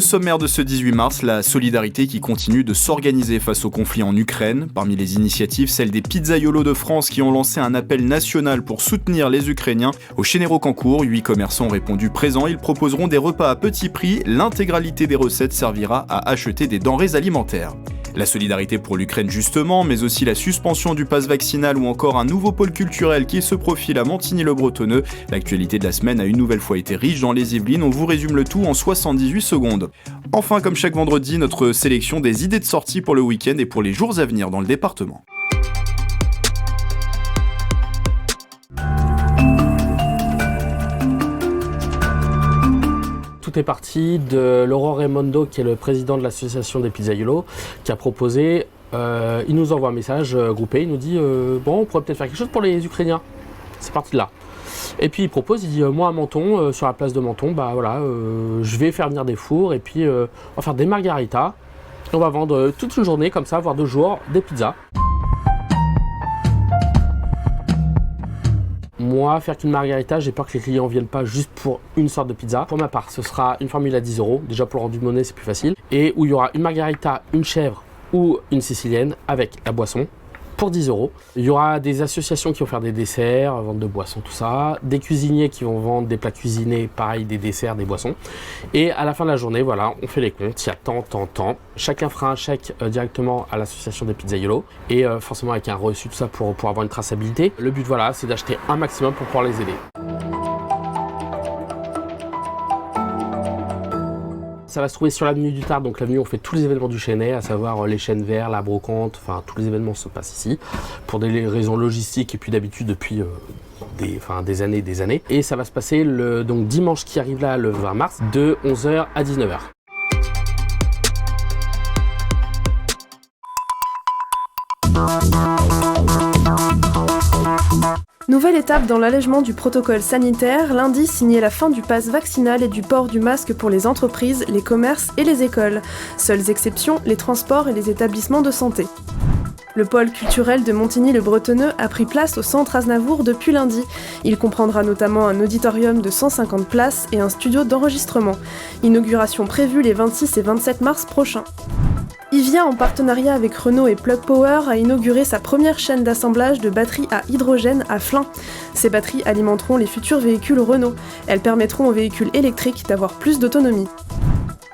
Au sommaire de ce 18 mars, la solidarité qui continue de s'organiser face au conflit en Ukraine. Parmi les initiatives, celle des Pizzaiolos de France qui ont lancé un appel national pour soutenir les Ukrainiens. Au Chénéro-Cancourt, 8 commerçants ont répondu présents. Ils proposeront des repas à petit prix. L'intégralité des recettes servira à acheter des denrées alimentaires. La solidarité pour l'Ukraine justement, mais aussi la suspension du pass vaccinal ou encore un nouveau pôle culturel qui se profile à Montigny-le-Bretonneux. L'actualité de la semaine a une nouvelle fois été riche dans les Yvelines, on vous résume le tout en 78 secondes. Enfin, comme chaque vendredi, notre sélection des idées de sortie pour le week-end et pour les jours à venir dans le département. Tout est parti de Laurent Raimondo, qui est le président de l'association des Pizzaiolos, qui a proposé, il nous envoie un message groupé, il nous dit bon, on pourrait peut-être faire quelque chose pour les Ukrainiens. C'est parti de là. Et puis il propose, il dit moi à Menton, sur la place de Menton, je vais faire venir des fours et puis on va faire des margaritas. On va vendre toute une journée comme ça, voire 2 jours, des pizzas. Moi, faire qu'une margarita, j'ai peur que les clients ne viennent pas juste pour une sorte de pizza. Pour ma part, ce sera une formule à 10 €. Déjà, pour le rendu de monnaie, c'est plus facile. Et où il y aura une margarita, une chèvre ou une sicilienne avec la boisson pour 10 €. Il y aura des associations qui vont faire des desserts, vendre de boissons, tout ça. Des cuisiniers qui vont vendre des plats cuisinés, pareil, des desserts, des boissons. Et à la fin de la journée, voilà, on fait les comptes. Il y a tant. Chacun fera un chèque directement à l'association des Pizzaiolos. Et forcément avec un reçu, tout ça, pour avoir une traçabilité. Le but, voilà, c'est d'acheter un maximum pour pouvoir les aider. Ça va se trouver sur l'avenue du Tard, donc l'avenue où on fait tous les événements du Chênay, à savoir les chênes verts, la brocante, enfin tous les événements se passent ici, pour des raisons logistiques et puis d'habitude depuis des années. Et ça va se passer donc dimanche qui arrive là, le 20 mars, de 11h à 19h. Nouvelle étape dans l'allègement du protocole sanitaire, lundi signait la fin du pass vaccinal et du port du masque pour les entreprises, les commerces et les écoles. Seules exceptions, les transports et les établissements de santé. Le pôle culturel de Montigny-le-Bretonneux a pris place au centre Aznavour depuis lundi. Il comprendra notamment un auditorium de 150 places et un studio d'enregistrement. Inauguration prévue les 26 et 27 mars prochains. Ivia, en partenariat avec Renault et Plug Power, a inauguré sa première chaîne d'assemblage de batteries à hydrogène à Flins. Ces batteries alimenteront les futurs véhicules Renault. Elles permettront aux véhicules électriques d'avoir plus d'autonomie.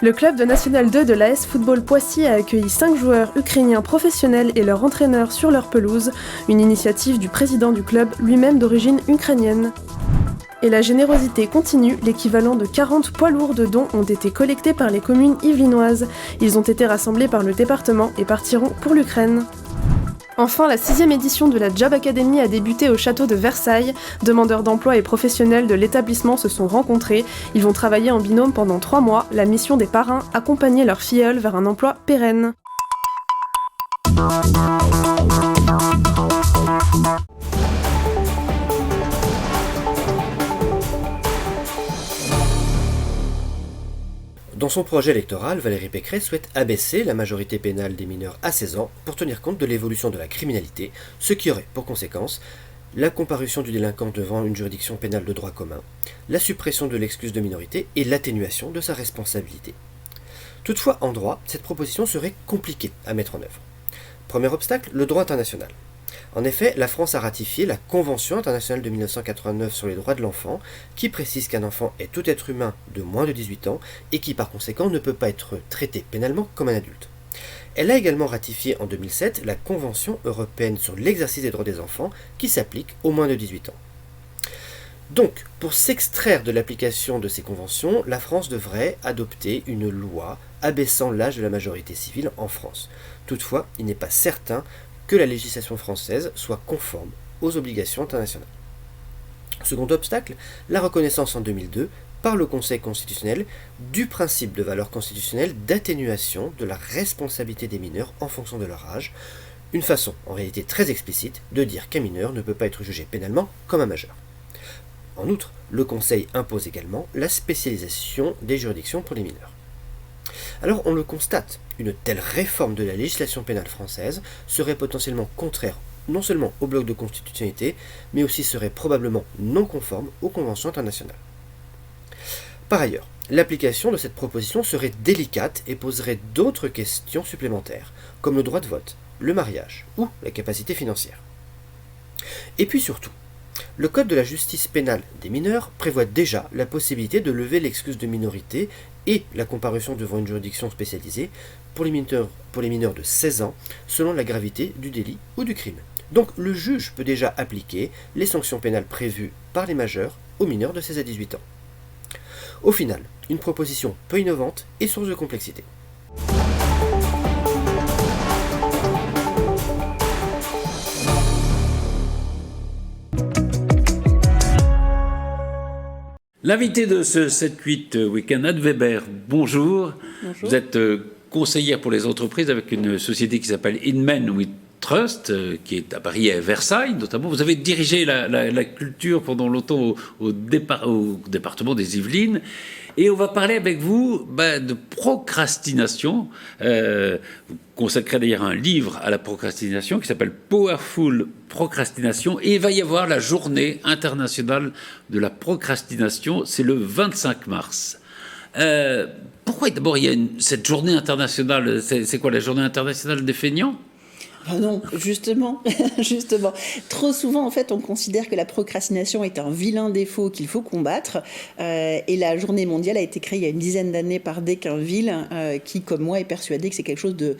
Le club de National 2 de l'AS Football Poissy a accueilli 5 joueurs ukrainiens professionnels et leur entraîneur sur leur pelouse, une initiative du président du club, lui-même d'origine ukrainienne. Et la générosité continue, l'équivalent de 40 poids lourds de dons ont été collectés par les communes yvelinoises. Ils ont été rassemblés par le département et partiront pour l'Ukraine. Enfin, la 6e édition de la Job Academy a débuté au château de Versailles. Demandeurs d'emploi et professionnels de l'établissement se sont rencontrés. Ils vont travailler en binôme pendant 3 mois. La mission des parrains, accompagner leurs filleuls vers un emploi pérenne. Dans son projet électoral, Valérie Pécresse souhaite abaisser la majorité pénale des mineurs à 16 ans pour tenir compte de l'évolution de la criminalité, ce qui aurait pour conséquence la comparution du délinquant devant une juridiction pénale de droit commun, la suppression de l'excuse de minorité et l'atténuation de sa responsabilité. Toutefois, en droit, cette proposition serait compliquée à mettre en œuvre. Premier obstacle, le droit international. En effet, la France a ratifié la Convention internationale de 1989 sur les droits de l'enfant, qui précise qu'un enfant est tout être humain de moins de 18 ans et qui par conséquent ne peut pas être traité pénalement comme un adulte. Elle a également ratifié en 2007 la Convention européenne sur l'exercice des droits des enfants, qui s'applique aux moins de 18 ans. Donc, pour s'extraire de l'application de ces conventions, la France devrait adopter une loi abaissant l'âge de la majorité civile en France. Toutefois, il n'est pas certain que la législation française soit conforme aux obligations internationales. Second obstacle, la reconnaissance en 2002 par le Conseil constitutionnel du principe de valeur constitutionnelle d'atténuation de la responsabilité des mineurs en fonction de leur âge, une façon en réalité très explicite de dire qu'un mineur ne peut pas être jugé pénalement comme un majeur. En outre, le Conseil impose également la spécialisation des juridictions pour les mineurs. Alors on le constate, une telle réforme de la législation pénale française serait potentiellement contraire non seulement au bloc de constitutionnalité, mais aussi serait probablement non conforme aux conventions internationales. Par ailleurs, L'application de cette proposition serait délicate et poserait d'autres questions supplémentaires, comme le droit de vote, le mariage ou la capacité financière. Et puis surtout, le Code de la justice pénale des mineurs prévoit déjà la possibilité de lever l'excuse de minorité et la comparution devant une juridiction spécialisée pour les mineurs de 16 ans, selon la gravité du délit ou du crime. Donc le juge peut déjà appliquer les sanctions pénales prévues par les majeurs aux mineurs de 16 à 18 ans. Au final, une proposition peu innovante et source de complexité. L'invité de ce 7-8 Week-end, Anne Weber, bonjour. Bonjour. Vous êtes conseillère pour les entreprises avec une société qui s'appelle Inmen with Trust, qui est à Paris et à Versailles notamment. Vous avez dirigé la culture pendant longtemps au département des Yvelines. Et on va parler avec vous de procrastination. Vous consacrez d'ailleurs un livre à la procrastination qui s'appelle Powerful Procrastination. Et il va y avoir la journée internationale de la procrastination. C'est le 25 mars. Pourquoi d'abord il y a cette journée internationale? C'est quoi, la journée internationale des feignants? Ah non, justement, justement. Trop souvent, en fait, on considère que la procrastination est un vilain défaut qu'il faut combattre. Et la journée mondiale a été créée il y a une dizaine d'années par Decainville, qui, comme moi, est persuadé que c'est quelque chose de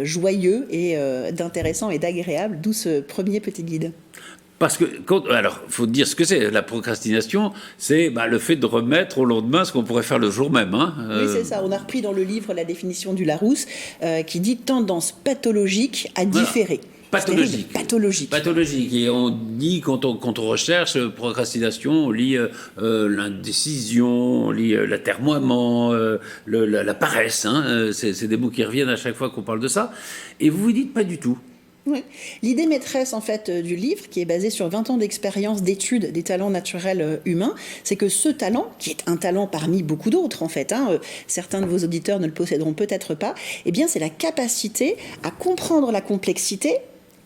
joyeux et d'intéressant et d'agréable, d'où ce premier petit guide. Parce que, alors, il faut dire ce que c'est. La procrastination, c'est le fait de remettre au lendemain ce qu'on pourrait faire le jour même. Oui, c'est ça. On a repris dans le livre la définition du Larousse, qui dit tendance pathologique à différer. Pathologique. Pathologique. Et on dit, quand on recherche procrastination, on lit l'indécision, on lit l'atermoiement, la paresse. C'est des mots qui reviennent à chaque fois qu'on parle de ça. Et vous dites pas du tout. Oui. L'idée maîtresse en fait du livre, qui est basée sur 20 ans d'expérience d'études des talents naturels humains, c'est que ce talent, qui est un talent parmi beaucoup d'autres en fait, certains de vos auditeurs ne le posséderont peut-être pas, eh bien c'est la capacité à comprendre la complexité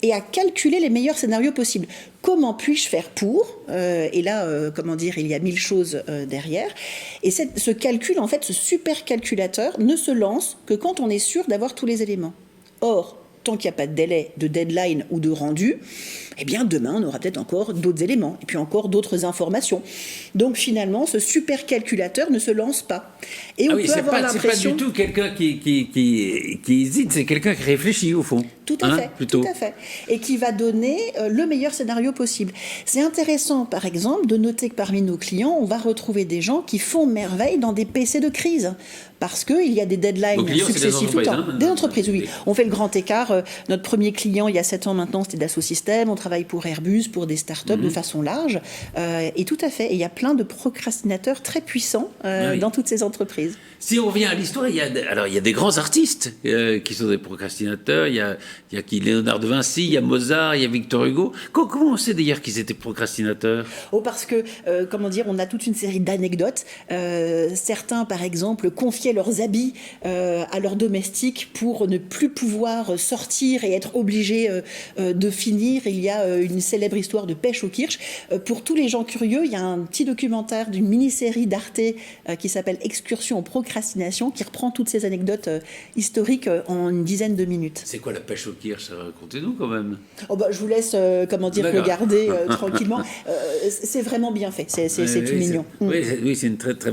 et à calculer les meilleurs scénarios possibles. Comment puis-je faire pour et là, il y a 1000 choses derrière. Et ce calcul, en fait, ce super calculateur ne se lance que quand on est sûr d'avoir tous les éléments. Or, tant qu'il n'y a pas de délai, de deadline ou de rendu, eh bien demain on aura peut-être encore d'autres éléments et puis encore d'autres informations. Donc finalement, ce super calculateur ne se lance pas. Et on peut avoir l'impression... C'est pas du tout quelqu'un qui hésite, c'est quelqu'un qui réfléchit au fond. Tout à fait, plutôt. Tout à fait. Et qui va donner le meilleur scénario possible. C'est intéressant, par exemple, de noter que parmi nos clients, on va retrouver des gens qui font merveille dans des PC de crise. Parce qu'il y a des deadlines successifs tout le temps. Des entreprises, oui. On fait le grand écart. Notre premier client, il y a 7 ans maintenant, c'était Dassault Systèmes. On travaille pour Airbus, pour des startups de façon large. Et tout à fait. Et il y a plein de procrastinateurs très puissants dans toutes ces entreprises. Si on revient à l'histoire, il y a des grands artistes qui sont des procrastinateurs. Il y a Léonard de Vinci, il y a Mozart, il y a Victor Hugo. Comment on sait d'ailleurs qu'ils étaient procrastinateurs? Parce que, on a toute une série d'anecdotes. Certains, par exemple, confiaient leurs habits à leurs domestiques pour ne plus pouvoir sortir et être obligés de finir. Il y a une célèbre histoire de pêche aux kirsch. Pour tous les gens curieux, il y a un petit documentaire d'une mini-série d'Arte qui s'appelle Excursion en procrastination, qui reprend toutes ces anecdotes historiques en une dizaine de minutes. C'est quoi la pêche aux kirsch? Racontez-nous quand même. Je vous laisse regarder tranquillement. C'est vraiment bien fait, c'est tout mignon. Oui, c'est une très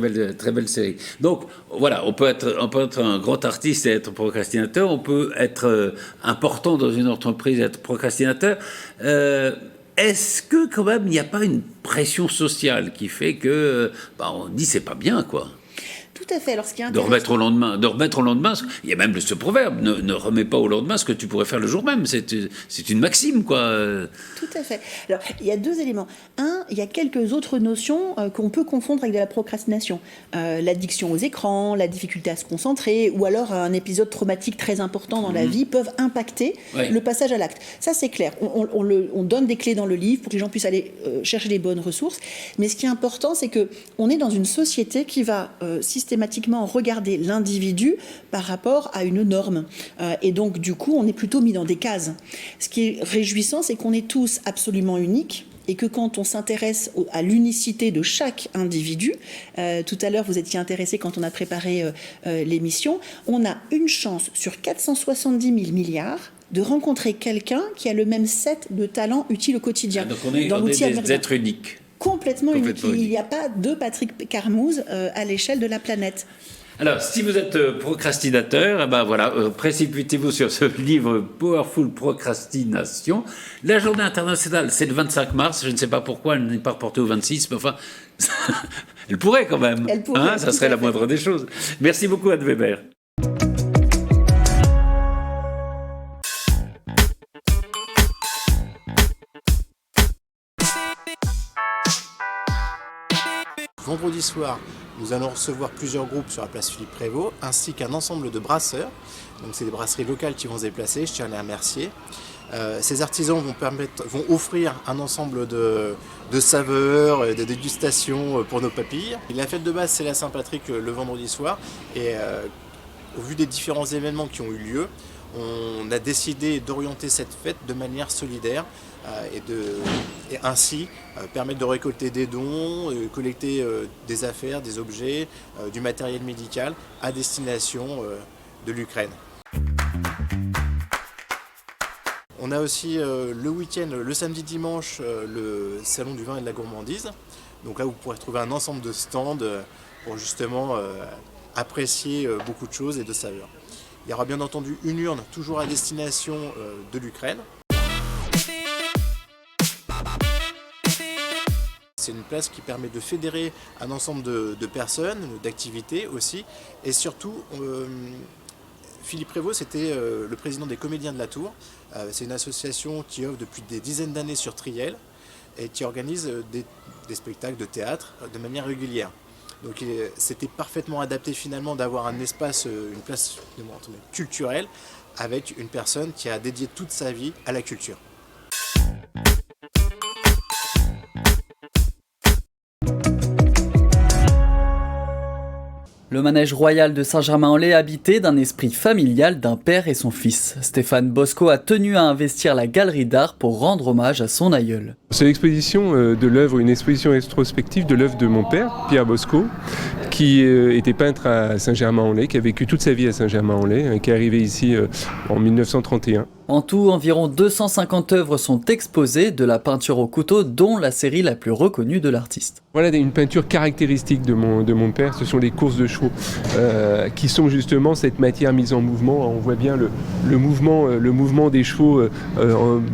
belle série. Donc voilà, on peut être un grand artiste et être procrastinateur, on peut être important dans une entreprise et être procrastinateur. Est-ce que quand même il n'y a pas une pression sociale qui fait que on dit c'est pas bien, quoi? Tout à fait. Alors, ce qui est de remettre au lendemain, il y a même ce proverbe, ne remets pas au lendemain ce que tu pourrais faire le jour même. C'est une maxime, quoi. Tout à fait. Alors, il y a 2 éléments. Un, il y a quelques autres notions qu'on peut confondre avec de la procrastination. L'addiction aux écrans, la difficulté à se concentrer, ou alors un épisode traumatique très important dans la vie peuvent impacter le passage à l'acte. Ça, c'est clair. On donne des clés dans le livre pour que les gens puissent aller chercher les bonnes ressources. Mais ce qui est important, c'est qu'on est dans une société qui va systématiquement regarder l'individu par rapport à une norme. Et donc, du coup, on est plutôt mis dans des cases. Ce qui est réjouissant, c'est qu'on est tous absolument uniques et que quand on s'intéresse à l'unicité de chaque individu, tout à l'heure vous étiez intéressé quand on a préparé l'émission, on a une chance sur 470 000 milliards de rencontrer quelqu'un qui a le même set de talents utiles au quotidien. Donc on est des êtres uniques. Complètement unique. Il n'y a pas de Patrick Carmouze à l'échelle de la planète. Alors, si vous êtes procrastinateur, précipitez-vous sur ce livre Powerful Procrastination. La journée internationale, c'est le 25 mars. Je ne sais pas pourquoi elle n'est pas reportée au 26, mais enfin, elle pourrait quand même. Elle pourrait, ça serait la moindre des choses. Merci beaucoup, Anne Weber. Vendredi soir, nous allons recevoir plusieurs groupes sur la place Philippe Prévost, ainsi qu'un ensemble de brasseurs. Donc c'est des brasseries locales qui vont se déplacer, je tiens à les remercier. Ces artisans vont offrir un ensemble de saveurs, de dégustations pour nos papilles. La fête de base, c'est la Saint-Patrick le vendredi soir. Et au vu des différents événements qui ont eu lieu, on a décidé d'orienter cette fête de manière solidaire et ainsi permettre de récolter des dons, collecter des affaires, des objets, du matériel médical à destination de l'Ukraine. On a aussi le week-end, le samedi-dimanche, le salon du vin et de la gourmandise. Donc là, vous pourrez trouver un ensemble de stands pour justement apprécier beaucoup de choses et de saveurs. Il y aura bien entendu une urne toujours à destination de l'Ukraine. C'est une place qui permet de fédérer un ensemble de personnes, d'activités aussi. Et surtout, Philippe Prévost, c'était le président des Comédiens de la Tour. C'est une association qui œuvre depuis des dizaines d'années sur Triel et qui organise des spectacles de théâtre de manière régulière. Donc c'était parfaitement adapté finalement d'avoir un espace, une place culturelle avec une personne qui a dédié toute sa vie à la culture. Le manège royal de Saint-Germain-en-Laye habité d'un esprit familial d'un père et son fils. Stéphane Bosco a tenu à investir la galerie d'art pour rendre hommage à son aïeul. C'est l'exposition de l'œuvre, une exposition rétrospective de l'œuvre de mon père, Pierre Bosco, qui était peintre à Saint-Germain-en-Laye, qui a vécu toute sa vie à Saint-Germain-en-Laye, qui est arrivé ici en 1931. En tout, environ 250 œuvres sont exposées, de la peinture au couteau, dont la série la plus reconnue de l'artiste. Voilà une peinture caractéristique de mon père, ce sont les courses de chevaux, qui sont justement cette matière mise en mouvement. On voit bien le mouvement des chevaux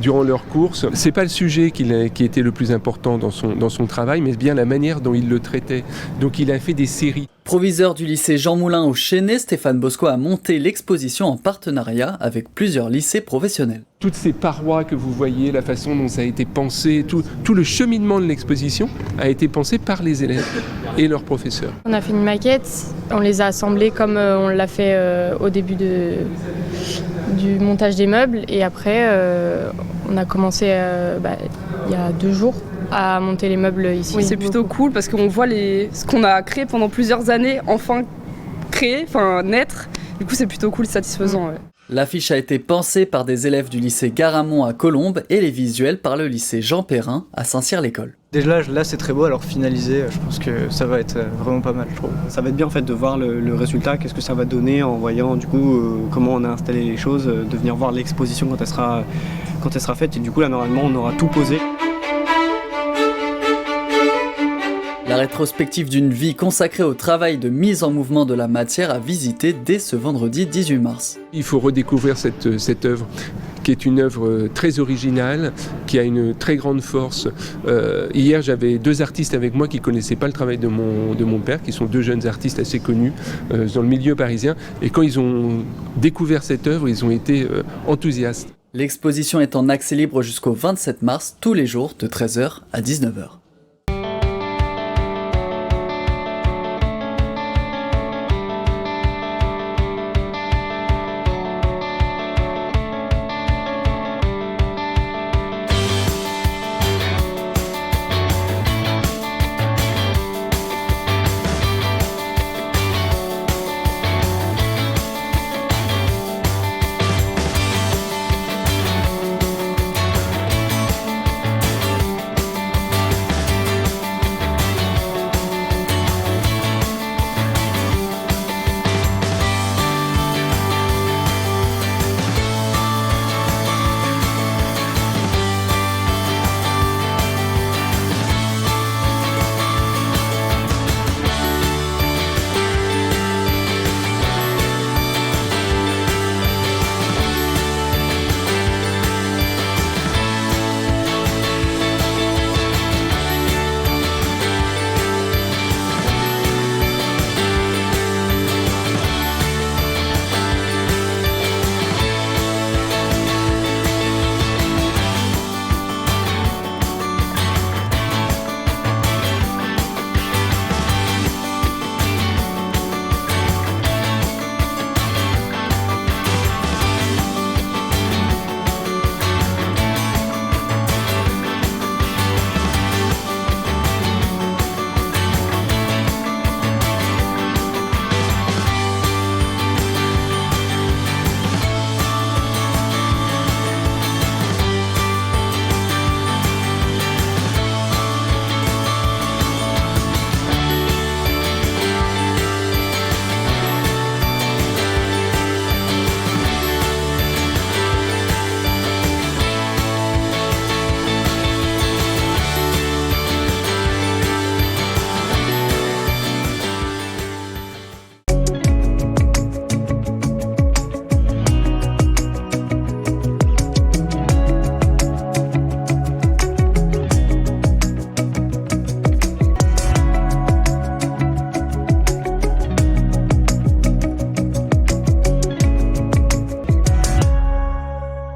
durant leur course. C'est pas le sujet qui était le plus important dans son travail, mais bien la manière dont il le traitait. Donc il a fait des séries. Proviseur du lycée Jean Moulin au Chesnay, Stéphane Bosco a monté l'exposition en partenariat avec plusieurs lycées professionnels. Toutes ces parois que vous voyez, la façon dont ça a été pensé, tout le cheminement de l'exposition a été pensé par les élèves et leurs professeurs. On a fait une maquette, on les a assemblées comme on l'a fait au début du montage des meubles et après on a commencé il y a 2 jours à monter les meubles ici. Oui, c'est plutôt cool parce qu'on voit ce qu'on a créé pendant plusieurs années enfin naître. Du coup c'est plutôt cool, satisfaisant. Ouais. L'affiche a été pensée par des élèves du lycée Garamond à Colombes et les visuels par le lycée Jean Perrin à Saint-Cyr-l'École. Déjà là c'est très beau, alors finalisé, je pense que ça va être vraiment pas mal, je trouve. Ça va être bien en fait de voir le résultat, qu'est-ce que ça va donner en voyant du coup comment on a installé les choses, de venir voir l'exposition quand elle sera faite et du coup là normalement on aura tout posé. La rétrospective d'une vie consacrée au travail de mise en mouvement de la matière à visiter dès ce vendredi 18 mars. Il faut redécouvrir cette œuvre, qui est une œuvre très originale, qui a une très grande force. Hier, j'avais 2 artistes avec moi qui ne connaissaient pas le travail de mon père, qui sont 2 jeunes artistes assez connus dans le milieu parisien. Et quand ils ont découvert cette œuvre, ils ont été enthousiastes. L'exposition est en accès libre jusqu'au 27 mars, tous les jours de 13h à 19h.